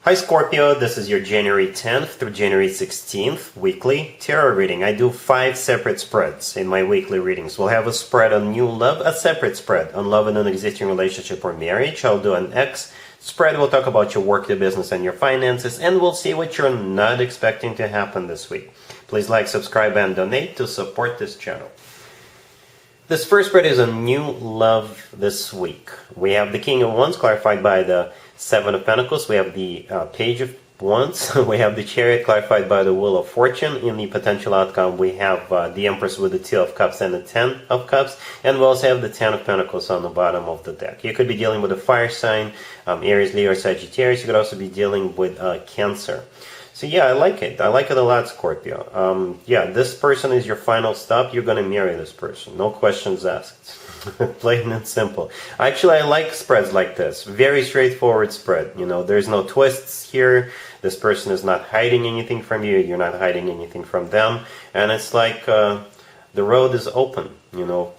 Hi Scorpio, this is your January 10th through January 16th weekly tarot reading. I do 5 separate spreads in my weekly readings. We'll have a spread on new love, a separate spread on love in an existing relationship or marriage. I'll do an X spread. We'll talk about your work, your business, and your finances, and we'll see what you're not expecting to happen this week. Please like, subscribe, and donate to support this channel. This first spread is on new love this week. We have the King of Wands clarified by the Seven of Pentacles. We have the Page of Wands. We have the Chariot clarified by the Wheel of Fortune. In the potential outcome, we have the Empress with the Two of Cups and the Ten of Cups. And we also have the Ten of Pentacles on the bottom of the deck. You could be dealing with a fire sign, Aries, Leo, or Sagittarius. You could also be dealing with Cancer. So yeah, I like it. I like it a lot, Scorpio. Yeah, this person is your final stop. You're going to marry this person. No questions asked. Plain and simple. Actually, I like spreads like this. Very straightforward spread. You know, there's no twists here. This person is not hiding anything from you. You're not hiding anything from them. And it's like the road is open, you know.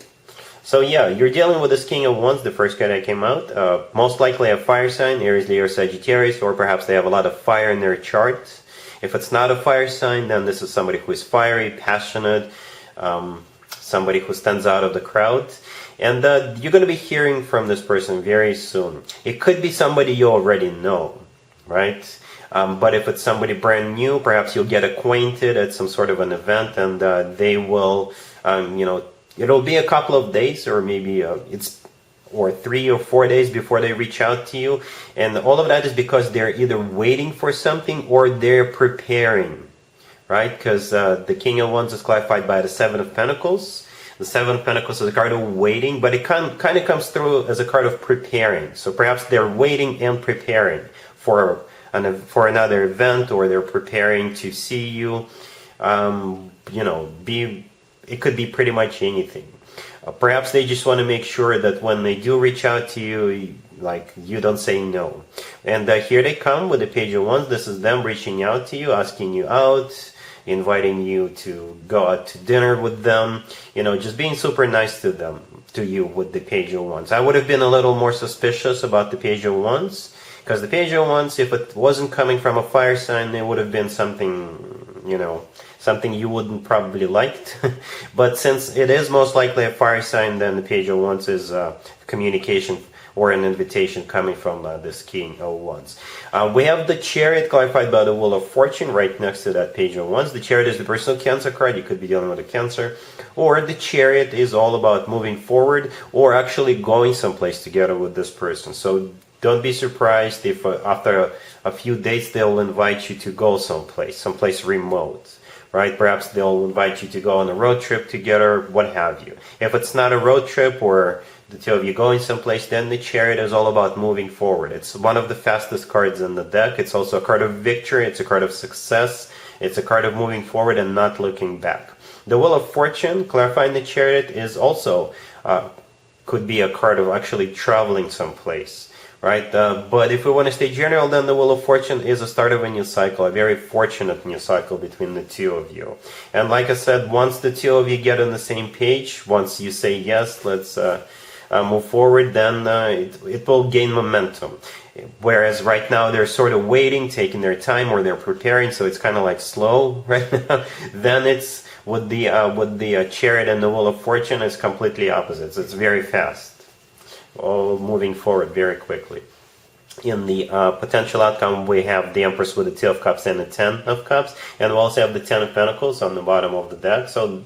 So yeah, you're dealing with this King of Wands, the first card that came out. Most likely a fire sign, Aries, Leo, or Sagittarius, or perhaps they have a lot of fire in their chart. If it's not a fire sign, then this is somebody who is fiery, passionate, somebody who stands out of the crowd. And you're going to be hearing from this person very soon. It could be somebody you already know, right? But if it's somebody brand new, perhaps you'll get acquainted at some sort of an event, and they will, you know, it'll be a couple of days, or maybe or 3 or 4 days before they reach out to you. And all of that is because they're either waiting for something or they're preparing, right? Because the King of Wands is clarified by the Seven of Pentacles. The Seven of Pentacles is a card of waiting, but it kind of comes through as a card of preparing. So perhaps they're waiting and preparing for another event, or they're preparing to see you. You know, it could be pretty much anything. Perhaps they just want to make sure that when they do reach out to you, like, you don't say no. And here they come with the Page of Wands. This is them reaching out to you, asking you out, inviting you to go out to dinner with them, you know, just being super nice to you with the Page of Wands. I would have been a little more suspicious about the Page of Wands, because the Page of Wands, if it wasn't coming from a fire sign, it would have been something, you know, something you wouldn't probably liked. But since it is most likely a fire sign, then the Page of Wands is communication or an invitation coming from this King of Wands. We have the Chariot clarified by the Wheel of Fortune right next to that Page of Wands. The Chariot is the personal Cancer card. You could be dealing with a Cancer. Or the Chariot is all about moving forward, or actually going someplace together with this person. So don't be surprised if after a few days they'll invite you to go someplace remote. Right? Perhaps they'll invite you to go on a road trip together, what have you. If it's not a road trip, or the two of you going someplace, then the Chariot is all about moving forward. It's one of the fastest cards in the deck. It's also a card of victory. It's a card of success. It's a card of moving forward and not looking back. The Wheel of Fortune, clarifying the Chariot, is also, could be a card of actually traveling someplace. Right, but if we want to stay general, then the Wheel of Fortune is a start of a new cycle, a very fortunate new cycle between the two of you. And like I said, once the two of you get on the same page, once you say yes, let's move forward, then it will gain momentum. Whereas right now they're sort of waiting, taking their time, or they're preparing, so it's kind of like slow right now. Then it's with the Chariot and the Wheel of Fortune, is completely opposite. It's very fast. All moving forward very quickly. In the potential outcome, we have the Empress with the Two of Cups and the Ten of Cups, and we also have the Ten of Pentacles on the bottom of the deck. So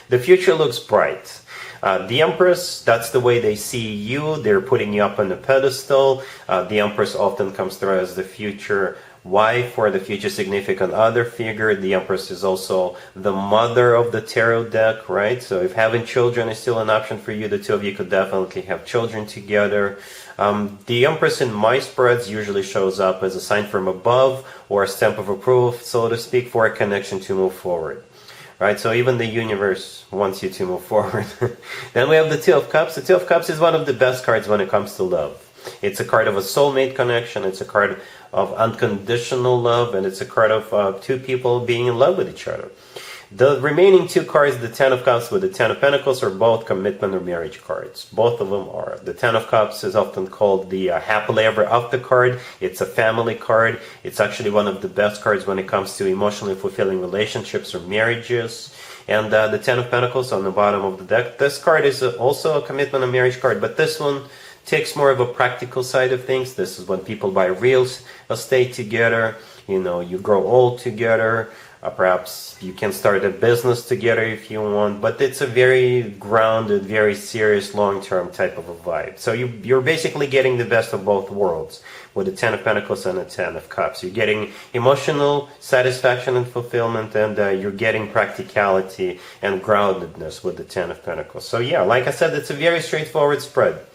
the future looks bright. The Empress, that's the way they see you. They're putting you up on the pedestal. The Empress often comes through as the future wife or the future significant other figure. The Empress is also the mother of the tarot deck, right? So if having children is still an option for you, the two of you could definitely have children together. The Empress in my spreads usually shows up as a sign from above, or a stamp of approval, so to speak, for a connection to move forward. Right, so even the universe wants you to move forward. Then we have the Two of Cups. The Two of Cups is one of the best cards when it comes to love. It's a card of a soulmate connection. It's a card of unconditional love, and it's a card of two people being in love with each other. The remaining two cards, the Ten of Cups with the Ten of Pentacles, are both commitment or marriage cards. Both of them are. The Ten of Cups is often called the happily ever after card. It's a family card. It's actually one of the best cards when it comes to emotionally fulfilling relationships or marriages. And the Ten of Pentacles on the bottom of the deck. This card is also a commitment or marriage card, but this one takes more of a practical side of things. This is when people buy real estate together. You know, you grow old together. Perhaps you can start a business together if you want, but it's a very grounded, very serious, long-term type of a vibe. So you're basically getting the best of both worlds with the Ten of Pentacles and the Ten of Cups. You're getting emotional satisfaction and fulfillment, and you're getting practicality and groundedness with the Ten of Pentacles. So yeah, like I said, it's a very straightforward spread.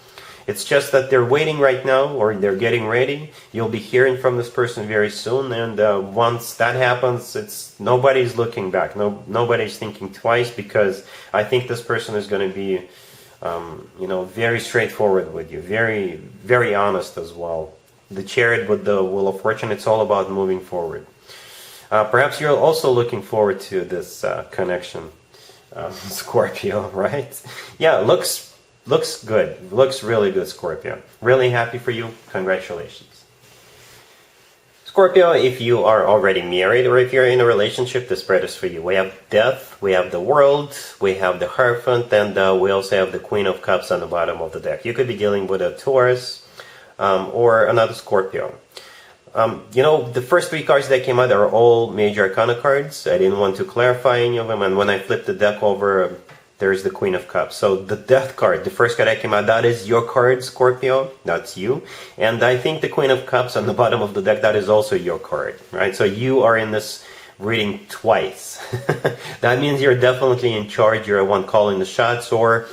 It's just that they're waiting right now, or they're getting ready. You'll be hearing from this person very soon, and once that happens, nobody's looking back. Nobody's thinking twice, because I think this person is going to be, very straightforward with you, very, very honest as well. The Chariot with the Wheel of Fortune, it's all about moving forward. Perhaps you're also looking forward to this connection, Scorpio, right? Yeah, looks good. Looks really good, Scorpio. Really happy for you. Congratulations. Scorpio, if you are already married or if you're in a relationship, the spread is for you. We have Death, we have the World, we have the Hierophant, and we also have the Queen of Cups on the bottom of the deck. You could be dealing with a Taurus or another Scorpio. The first three cards that came out are all major arcana cards. I didn't want to clarify any of them, and when I flipped the deck over, there's the Queen of Cups. So the Death card, the first card that came out, that is your card, Scorpio. That's you. And I think the Queen of Cups on the bottom of the deck, that is also your card, right? So you are in this reading twice. That means you're definitely in charge. You're the one calling the shots, or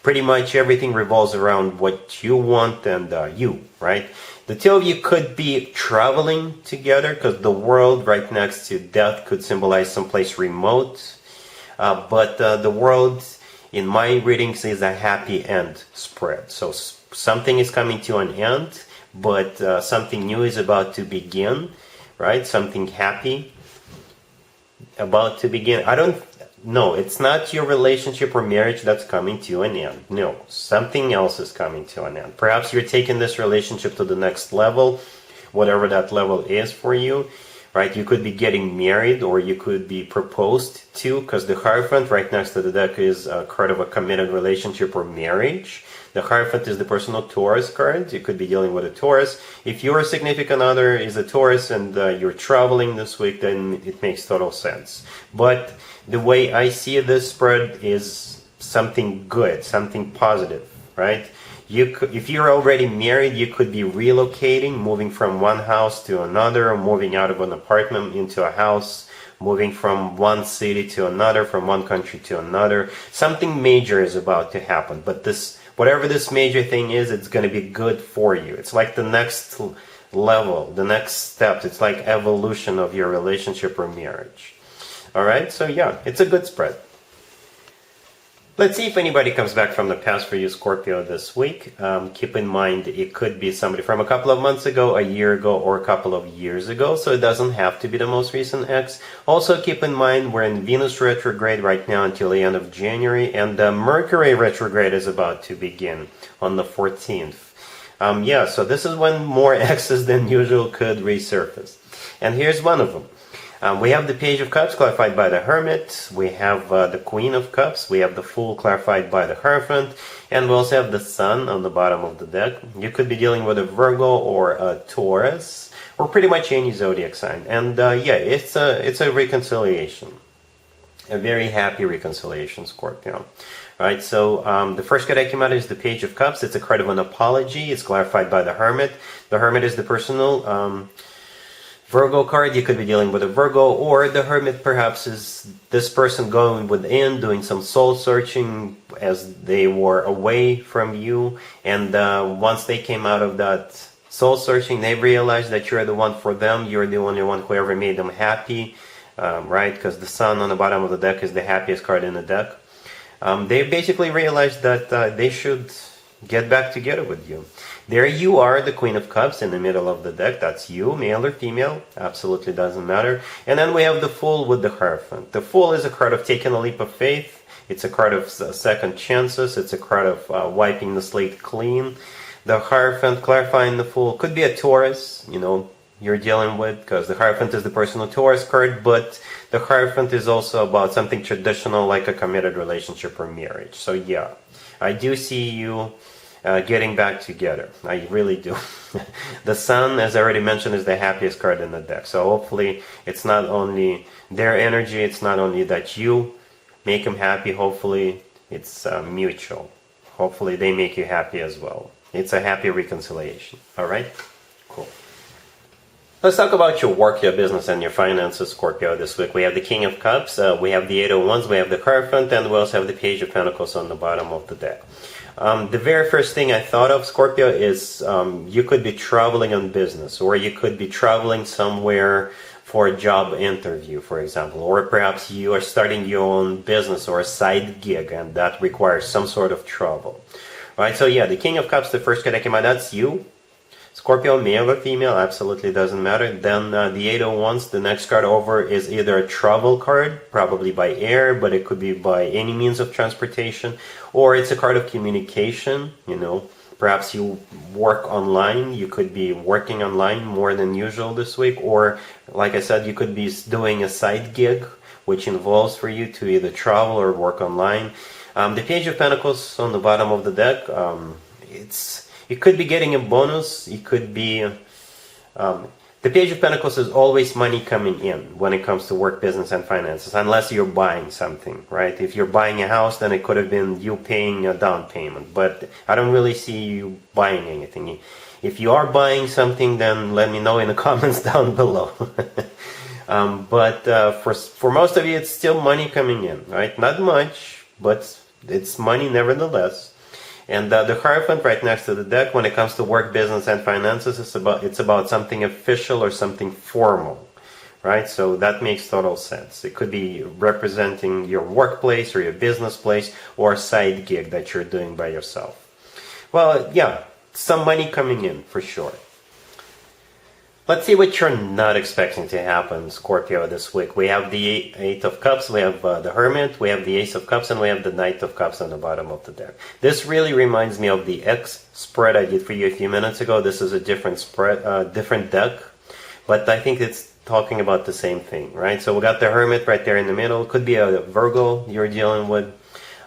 pretty much everything revolves around what you want and you, right? The two of you could be traveling together, because the World right next to Death could symbolize someplace remote. But the World, in my readings, is a happy end spread. So something is coming to an end, but something new is about to begin, right? Something happy about to begin. No, it's not your relationship or marriage that's coming to an end. No, something else is coming to an end. Perhaps you're taking this relationship to the next level, whatever that level is for you. Right, you could be getting married, or you could be proposed to, because the Hierophant right next to the deck is a card of a committed relationship or marriage. The Hierophant is the personal Taurus card. You could be dealing with a Taurus. If your significant other is a Taurus and you're traveling this week, then it makes total sense. But the way I see this spread is something good, something positive, right? If you're already married, you could be relocating, moving from one house to another, or moving out of an apartment into a house, moving from one city to another, from one country to another. Something major is about to happen, but whatever this major thing is, it's going to be good for you. It's like the next level, the next step. It's like evolution of your relationship or marriage. All right, so yeah, it's a good spread. Let's see if anybody comes back from the past for you, Scorpio, this week. Keep in mind, it could be somebody from a couple of months ago, a year ago, or a couple of years ago, so it doesn't have to be the most recent ex. Also, keep in mind, we're in Venus retrograde right now until the end of January, and Mercury retrograde is about to begin on the 14th. So this is when more exes than usual could resurface. And here's one of them. We have the Page of Cups clarified by the Hermit. We have the Queen of Cups. We have the Fool clarified by the Hierophant. And we also have the Sun on the bottom of the deck. You could be dealing with a Virgo or a Taurus, or pretty much any zodiac sign. And it's a reconciliation. A very happy reconciliation, Scorpio. Right, so the first card that came out is the Page of Cups. It's a card of an apology. It's clarified by the Hermit. The Hermit is the personal Virgo card. You could be dealing with a Virgo, or the Hermit perhaps is this person going within, doing some soul searching as they were away from you, and once they came out of that soul searching, they realized that you're the one for them. You're the only one who ever made them happy, right? Because the Sun on the bottom of the deck is the happiest card in the deck. They basically realized that they should get back together with you. There you are, the Queen of Cups in the middle of the deck. That's you, male or female, absolutely doesn't matter. And then we have the Fool with the Hierophant. The Fool is a card of taking a leap of faith. It's a card of second chances. It's a card of wiping the slate clean. The Hierophant, clarifying the Fool, could be a Taurus, you're dealing with, because the Hierophant is the personal Taurus card, but the Hierophant is also about something traditional like a committed relationship or marriage. So yeah, I do see you getting back together. I really do. The Sun, as I already mentioned, is the happiest card in the deck. So hopefully it's not only their energy, it's not only that you make them happy, hopefully it's mutual. Hopefully they make you happy as well. It's a happy reconciliation. Alright? Cool. Let's talk about your work, your business, and your finances, Scorpio, this week. We have the King of Cups, we have the Eight of Wands, we have the Hierophant, and we also have the Page of Pentacles on the bottom of the deck. The very first thing I thought of, Scorpio, is you could be traveling on business, or you could be traveling somewhere for a job interview, for example, or perhaps you are starting your own business or a side gig, and that requires some sort of travel. Right, so yeah, the King of Cups, the first card that came out, that's you. Scorpio, male or female, absolutely doesn't matter. Then the Eight of Wands, the next card over, is either a travel card, probably by air, but it could be by any means of transportation, or it's a card of communication, Perhaps you work online, you could be working online more than usual this week, or like I said, you could be doing a side gig, which involves for you to either travel or work online. The Page of Pentacles on the bottom of the deck, you could be getting a bonus. You could be... the Page of Pentacles is always money coming in when it comes to work, business, and finances, unless you're buying something, right? If you're buying a house, then it could have been you paying a down payment. But I don't really see you buying anything. If you are buying something, then let me know in the comments down below. But for most of you, it's still money coming in, right? Not much, but it's money nevertheless. And the Hierophant right next to the deck, when it comes to work, business, and finances, it's about something official or something formal, right? So that makes total sense. It could be representing your workplace or your business place or a side gig that you're doing by yourself. Well, yeah, some money coming in for sure. Let's see what you're not expecting to happen, Scorpio, this week. We have the Eight of Cups, we have the Hermit, we have the Ace of Cups, and we have the Knight of Cups on the bottom of the deck. This really reminds me of the X spread I did for you a few minutes ago. This is a different spread, different deck, but I think it's talking about the same thing, right? So we got the Hermit right there in the middle. Could be a Virgo you're dealing with,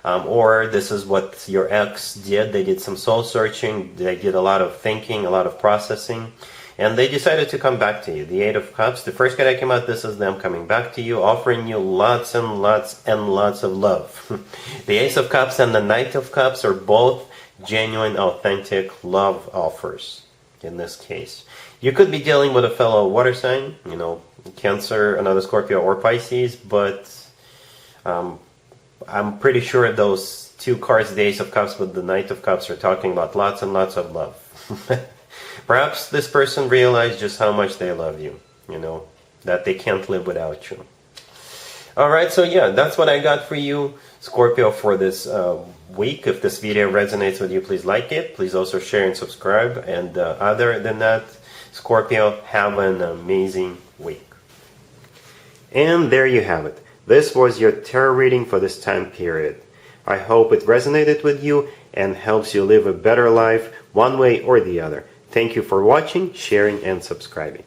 or this is what your ex did. They did some soul searching, they did a lot of thinking, a lot of processing. And they decided to come back to you. The Eight of Cups, the first card that came out, this is them coming back to you, offering you lots and lots and lots of love. The Ace of Cups and the Knight of Cups are both genuine, authentic love offers in this case. You could be dealing with a fellow water sign, Cancer, another Scorpio, or Pisces, but I'm pretty sure those two cards, the Ace of Cups with the Knight of Cups, are talking about lots and lots of love. Perhaps this person realized just how much they love you, that they can't live without you. Alright, so yeah, that's what I got for you, Scorpio, for this week. If this video resonates with you, please like it. Please also share and subscribe. And other than that, Scorpio, have an amazing week. And there you have it. This was your tarot reading for this time period. I hope it resonated with you and helps you live a better life one way or the other. Thank you for watching, sharing, and subscribing.